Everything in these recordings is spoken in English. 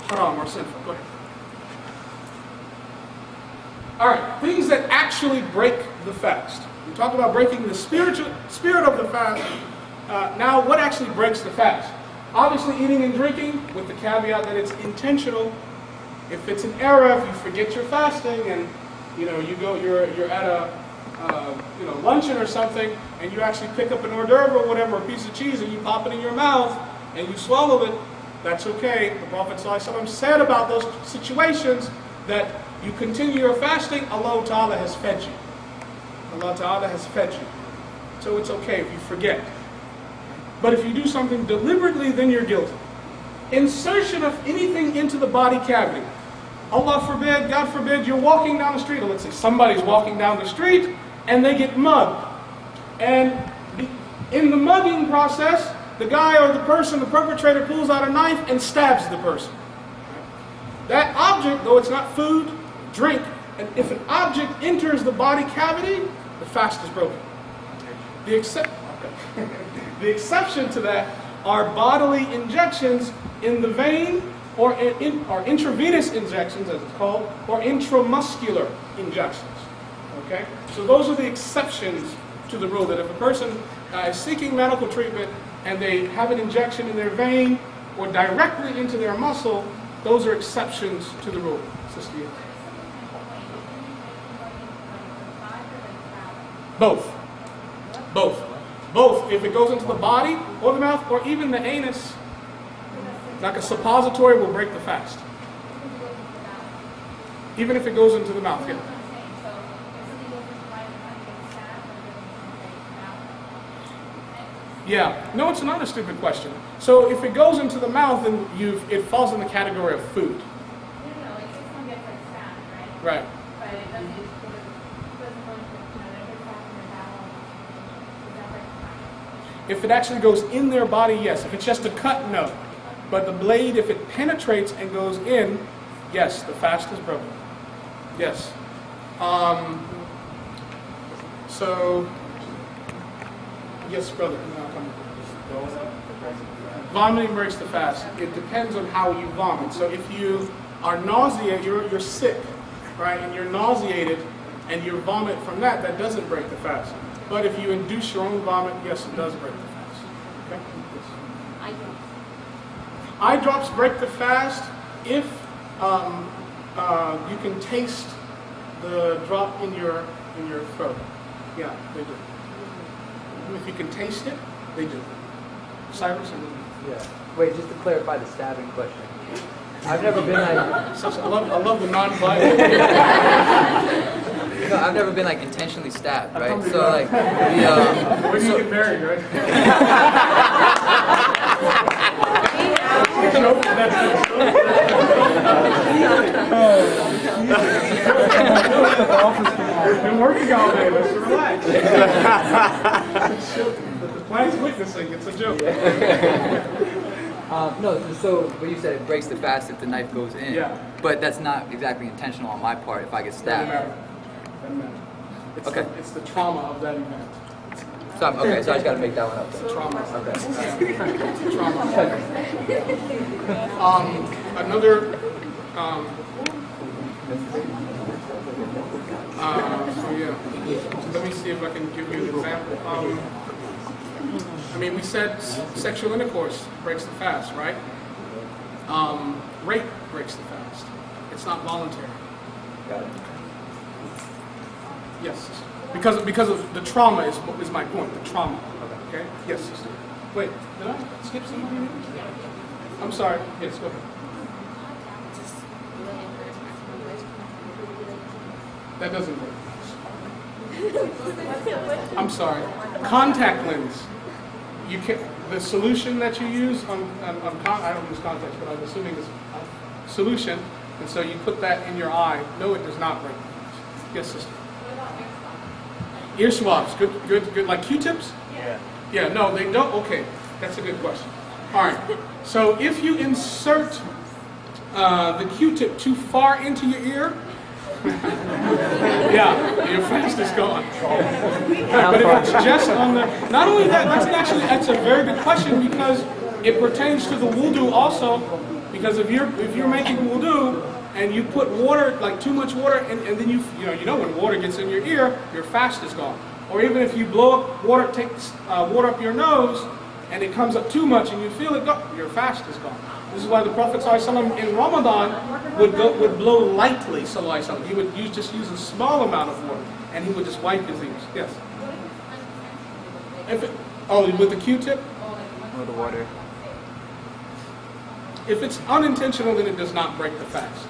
haram or sinful. Go ahead. All right, things that actually break the fast. We talked about breaking the spirit of the fast. Now, what actually breaks the fast? Obviously, eating and drinking, with the caveat that it's intentional. If it's an error, if you forget you're fasting, and you're at a luncheon or something, and you actually pick up an hors d'oeuvre or whatever, a piece of cheese, and you pop it in your mouth, and you swallow it, that's okay. The Prophet ﷺ said about those situations that you continue your fasting, Allah Ta'ala has fed you. Allah Ta'ala has fed you. So it's okay if you forget. But if you do something deliberately, then you're guilty. Insertion of anything into the body cavity. Allah forbid, God forbid, you're walking down the street, or let's say somebody's walking down the street, and they get mugged. And in the mugging process, the guy or the person, the perpetrator, pulls out a knife and stabs the person. That object, though it's not food, drink, and if an object enters the body cavity, the fast is broken. The exception to that are bodily injections in the vein, or intravenous injections, as it's called, or intramuscular injections. Okay? So those are the exceptions to the rule, that if a person is seeking medical treatment and they have an injection in their vein or directly into their muscle, those are exceptions to the rule. Sister, yes. Both. Both. Both. If it goes into the body or the mouth or even the anus, like a suppository, will break the fast. Even if it goes into the mouth, yeah. Yeah. No, it's not a stupid question. So if it goes into the mouth, then it falls in the category of food. No, it's just going to get like stabbed, right? Right. But it doesn't go into If it actually goes in their body, yes. If it's just a cut, no. But the blade, if it penetrates and goes in, yes, the fast is broken. Yes. So, yes, brother. Vomiting breaks the fast. It depends on how you vomit. So if you are nauseated, you're sick, right, and you're nauseated, and you vomit from that, that doesn't break the fast. But if you induce your own vomit, yes, it does break the fast. Okay? Eye drops break the fast if you can taste the drop in your throat. Yeah, they do. If you can taste it, they do. Cyrus? Yeah. Wait, just to clarify the stabbing question. I've never been like... I love the non-violent. No, I've never been like intentionally stabbed, right? So like, when you get married, right? We've been working all day. Let's relax. The plan's witnessing. It's a joke. No, so what you said, it breaks the fast if the knife goes in. Yeah. But that's not exactly intentional on my part if I get stabbed. Doesn't matter. Okay. It's the trauma of that event. So I just got to make that one up. It's the trauma. Okay. It's the trauma. Another. So yeah. So let me see if I can give you an example. I mean, we said sexual intercourse breaks the fast, right? Rape breaks the fast. It's not voluntary. Got it. Yes, because of the trauma is my point. The trauma. Okay. Yes, sister. Wait, did I skip somebody? I'm sorry. Yes, go ahead. That doesn't work. I'm sorry. Contact lens. You can the solution that you use I don't use contacts, but I'm assuming it's a solution, and so you put that in your eye. No, it does not break. Yes, sister. Ear swabs, good. Like Q-tips? Yeah. Yeah, no, they don't. Okay, that's a good question. All right. So if you insert the Q-tip too far into your ear, yeah, your fast is gone. But if it's just on the, not only that, that's a very good question because it pertains to the wudu also. Because if you're making wudu and you put water, like too much water, and then you know when water gets in your ear, your fast is gone. Or even if you blow up water, take water up your nose, and it comes up too much and you feel it go, your fast is gone. This is why the Prophet ﷺ in Ramadan would blow lightly. ﷺ. He would just use a small amount of water, and he would just wipe his ears. Yes. With the Q-tip. Or the water. If it's unintentional, then it does not break the fast.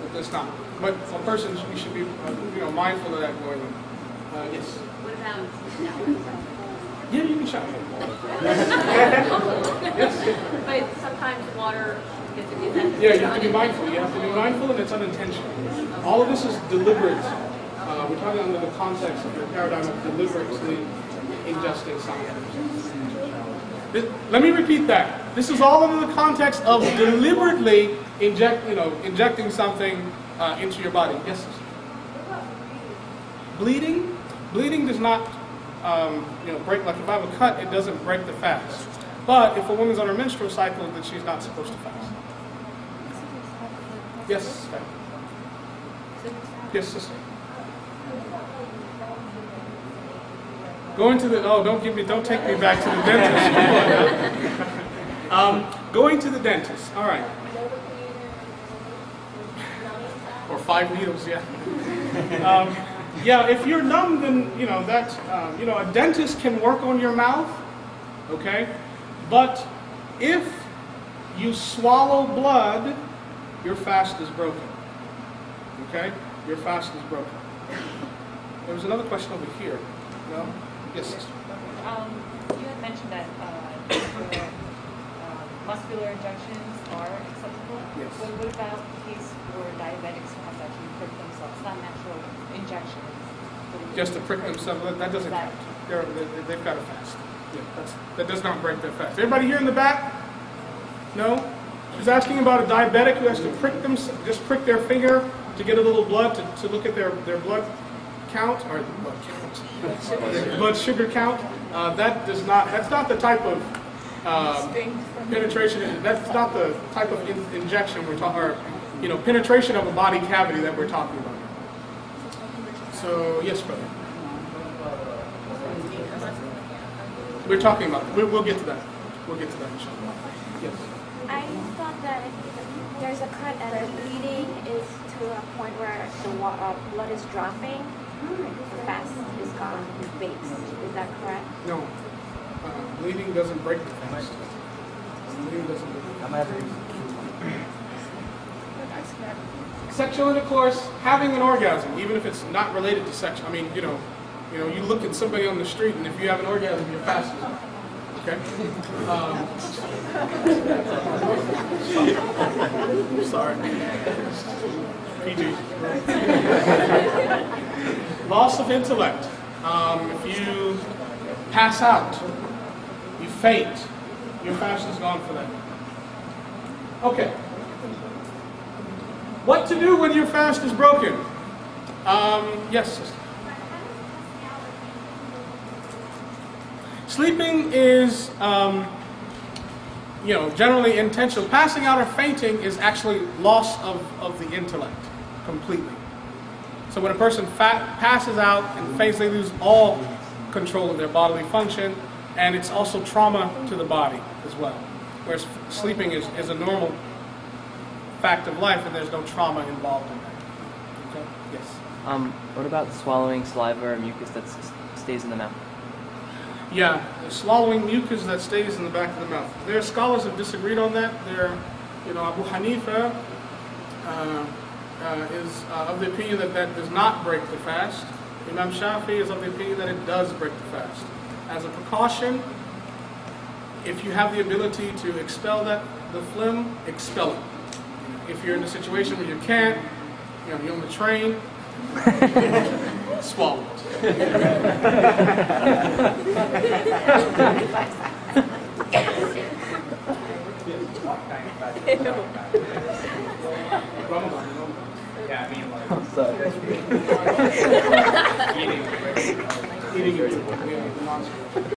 It does not. But a person, we should be mindful of that going on. Yes. What about Yeah, you can shout. Yes. But sometimes water gets in the Yeah, you have to be mindful. You have to be mindful, and it's unintentional. All of this is deliberate. We're talking under the context of the paradigm of deliberately ingesting something. Let me repeat that. This is all under the context of deliberately injecting something into your body. Yes. Bleeding. Bleeding does not, break. Like if I have a cut, it doesn't break the fast. But if a woman's on her menstrual cycle, then she's not supposed to fast. Yes. Yes, sister. Going to the don't take me back to the dentist. Going to the dentist. All right. Or 5 needles, yeah. Yeah, if you're numb, then a dentist can work on your mouth, okay? But if you swallow blood, your fast is broken. Okay? Your fast is broken. There was another question over here. No? Yes, sister. You had mentioned that muscular injections are acceptable. Yes. But what about the case where diabetics who have to actually prick themselves, not natural injections? Just to prick themselves, that doesn't count. They've got to fast. Yeah, that does not break their fast. Everybody here in the back? No? She's asking about a diabetic who has to just prick their finger to get a little blood to look at their blood count, or blood count, blood sugar count. That's not the type of penetration. That's not the type of injection we're talking, or penetration of a body cavity that we're talking about. So yes, brother. We're talking about it. We'll get to that. We'll get to that, inshallah. Yes. I thought that if there's a cut and the bleeding is to a point where the blood is dropping, the fast is gone, it's baked. Is that correct? No. Bleeding doesn't break the fast. Bleeding doesn't break the fast. Sexual intercourse, having an orgasm, even if it's not related to sex. I mean, you look at somebody on the street, and if you have an orgasm, you're fast. Okay? Sorry. PG. Loss of intellect. If you pass out, you faint, your fast is gone for that. Okay. What to do when your fast is broken? Yes, sister. Sleeping is, generally intentional. Passing out or fainting is actually loss of the intellect completely. So when a person passes out and faints, they lose all control of their bodily function, and it's also trauma to the body as well. Whereas sleeping is a normal fact of life, and there's no trauma involved in that. Okay? Yes. What about swallowing saliva or mucus that stays in the mouth? Yeah, swallowing mucus that stays in the back of the mouth. There are scholars have disagreed on that. Abu Hanifa is of the opinion that does not break the fast. Imam Shafi is of the opinion that it does break the fast. As a precaution, if you have the ability to expel the phlegm, expel it. If you're in a situation where you can't, you're on the train, swallow it. I'm sorry. Eating it.